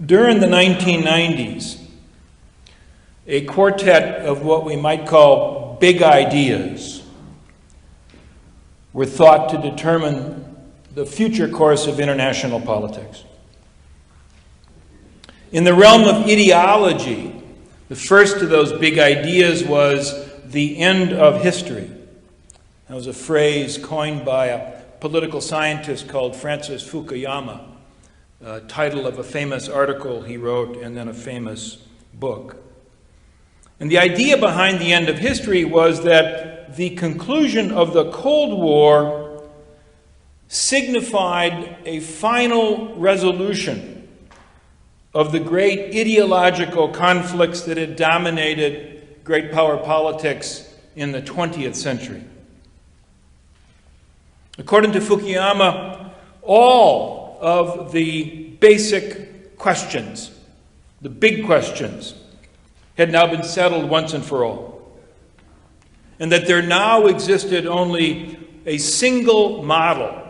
During the 1990s, a quartet of what we might call big ideas were thought to determine the future course of international politics. In the realm of ideology, the first of those big ideas was the end of history. That was a phrase coined by a political scientist called Francis Fukuyama, title of a famous article he wrote and then a famous book. And the idea behind the end of history was that the conclusion of the Cold War signified a final resolution of the great ideological conflicts that had dominated great power politics in the 20th century. According to Fukuyama, all of the basic questions, the big questions, had now been settled once and for all. And that there now existed only a single model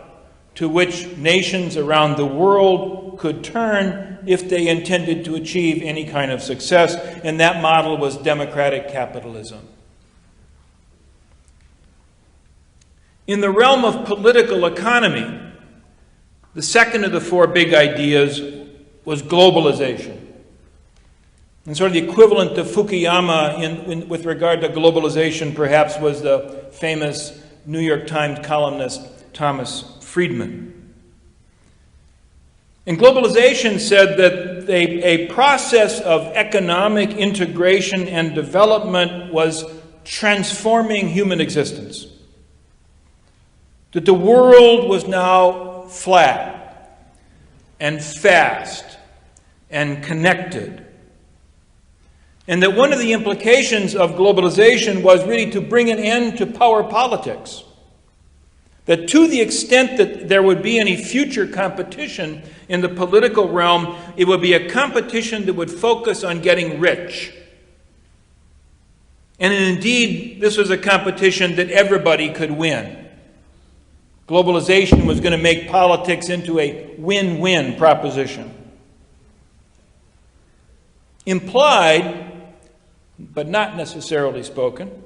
to which nations around the world could turn if they intended to achieve any kind of success, and that model was democratic capitalism. In the realm of political economy, the second of the four big ideas was globalization. And sort of the equivalent to Fukuyama with regard to globalization perhaps was the famous New York Times columnist Thomas Friedman. And globalization said that a process of economic integration and development was transforming human existence. That the world was now flat and fast and connected. And that one of the implications of globalization was really to bring an end to power politics. That to the extent that there would be any future competition in the political realm, it would be a competition that would focus on getting rich. And indeed, this was a competition that everybody could win. Globalization was going to make politics into a win-win proposition. Implied, but not necessarily spoken,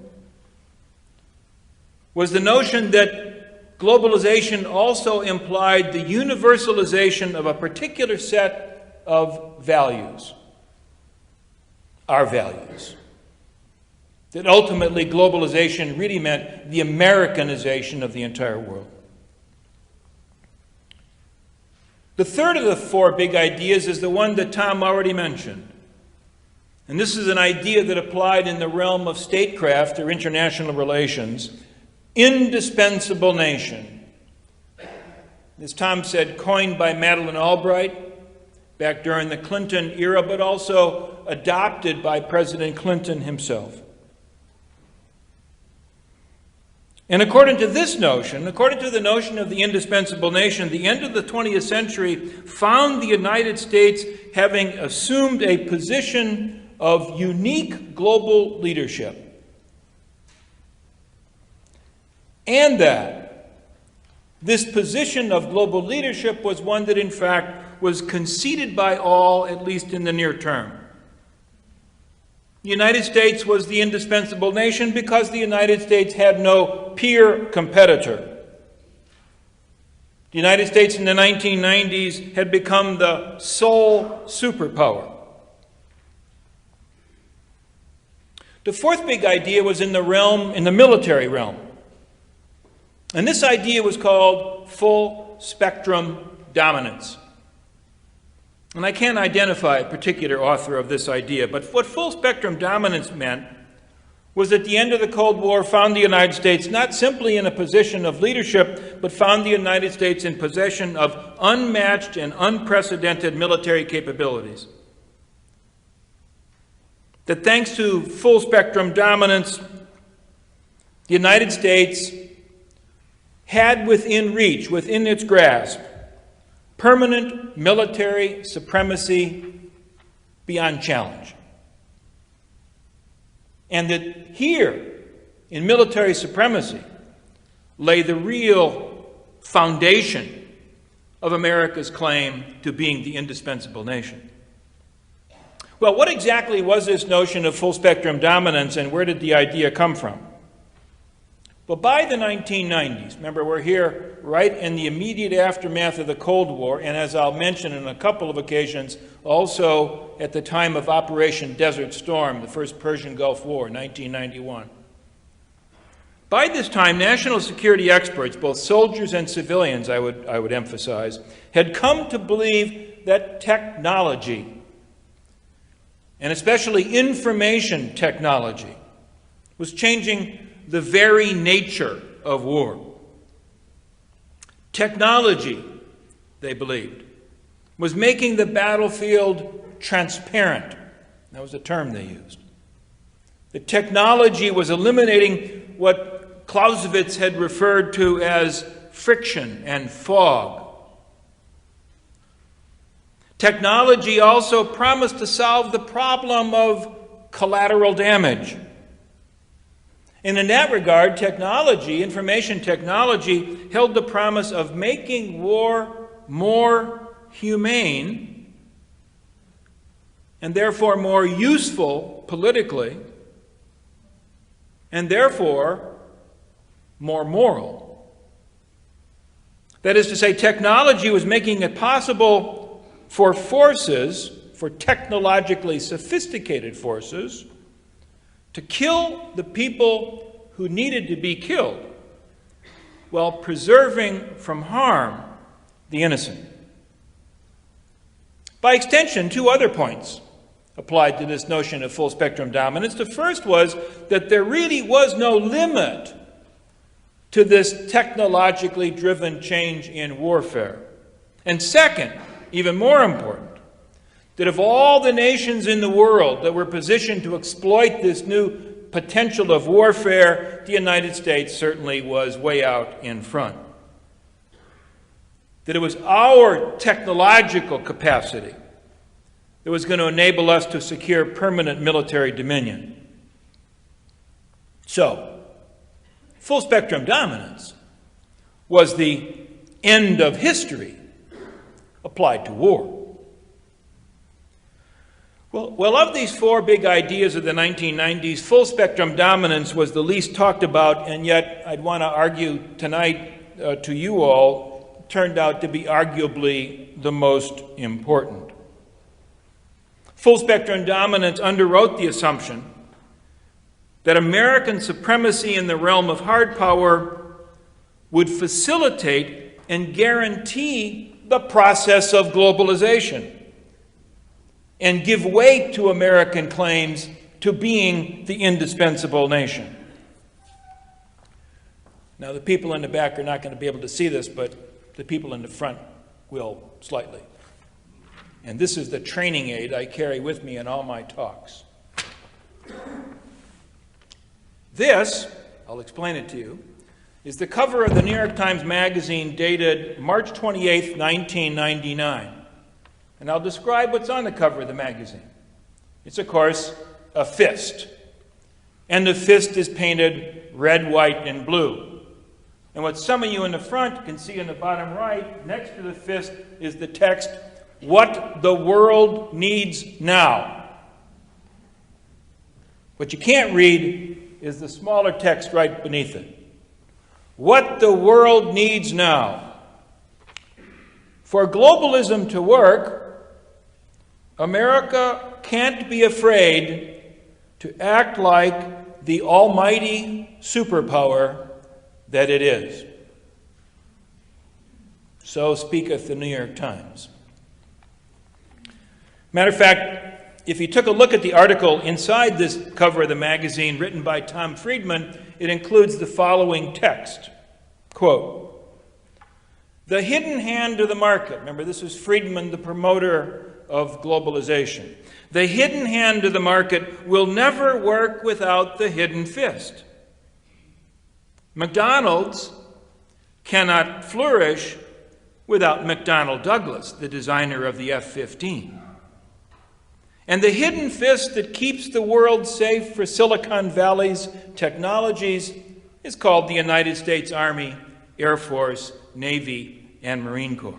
was the notion that globalization also implied the universalization of a particular set of values, our values. That ultimately globalization really meant the Americanization of the entire world. The third of the four big ideas is the one that Tom already mentioned. And this is an idea that applied in the realm of statecraft or international relations. Indispensable nation. As Tom said, coined by Madeleine Albright back during the Clinton era, but also adopted by President Clinton himself. And according to this notion, according to the notion of the indispensable nation, the end of the 20th century found the United States having assumed a position of unique global leadership. And that this position of global leadership was one that in fact was conceded by all, at least in the near term. The United States was the indispensable nation because the United States had no peer competitor. The United States in the 1990s had become the sole superpower. The fourth big idea was in the military realm. And this idea was called full spectrum dominance. And I can't identify a particular author of this idea, but what full spectrum dominance meant was that the end of the Cold War found the United States not simply in a position of leadership, but found the United States in possession of unmatched and unprecedented military capabilities. That thanks to full spectrum dominance, the United States had within reach, within its grasp, permanent military supremacy beyond challenge. And that here, in military supremacy, lay the real foundation of America's claim to being the indispensable nation. Well, what exactly was this notion of full-spectrum dominance, and where did the idea come from? Well, by the 1990s, remember we're here right in the immediate aftermath of the Cold War, and as I'll mention on a couple of occasions, also at the time of Operation Desert Storm, the first Persian Gulf War, 1991. By this time, national security experts, both soldiers and civilians, I would emphasize, had come to believe that technology, and especially information technology, was changing the very nature of war. Technology, they believed, was making the battlefield transparent. That was the term they used. The technology was eliminating what Clausewitz had referred to as friction and fog. Technology also promised to solve the problem of collateral damage. And in that regard, technology, information technology, held the promise of making war more humane and therefore more useful politically and therefore more moral. That is to say, technology was making it possible for forces, for technologically sophisticated forces, to kill the people who needed to be killed while preserving from harm the innocent. By extension, two other points applied to this notion of full-spectrum dominance. The first was that there really was no limit to this technologically driven change in warfare. And second, even more important, that of all the nations in the world that were positioned to exploit this new potential of warfare, the United States certainly was way out in front. That it was our technological capacity that was going to enable us to secure permanent military dominion. So, full-spectrum dominance was the end of history applied to war. Well, of these four big ideas of the 1990s, full-spectrum dominance was the least talked about, and yet I'd want to argue tonight to you all, turned out to be arguably the most important. Full-spectrum dominance underwrote the assumption that American supremacy in the realm of hard power would facilitate and guarantee the process of globalization and give weight to American claims to being the indispensable nation. Now, the people in the back are not going to be able to see this, but the people in the front will slightly. And this is the training aid I carry with me in all my talks. This, I'll explain it to you, is the cover of the New York Times Magazine dated March 28, 1999. And I'll describe what's on the cover of the magazine. It's, of course, a fist. And the fist is painted red, white, and blue. And what some of you in the front can see in the bottom right, next to the fist, is the text, "What the world needs now." What you can't read is the smaller text right beneath it. What the world needs now. For globalism to work, America can't be afraid to act like the almighty superpower that it is. So speaketh the New York Times. Matter of fact, if you took a look at the article inside this cover of the magazine written by Tom Friedman, it includes the following text, quote, "The hidden hand of the market," remember this is Friedman, the promoter of globalization, "the hidden hand of the market will never work without the hidden fist. McDonald's cannot flourish without McDonnell Douglas, the designer of the F-15. And the hidden fist that keeps the world safe for Silicon Valley's technologies is called the United States Army, Air Force, Navy, and Marine Corps."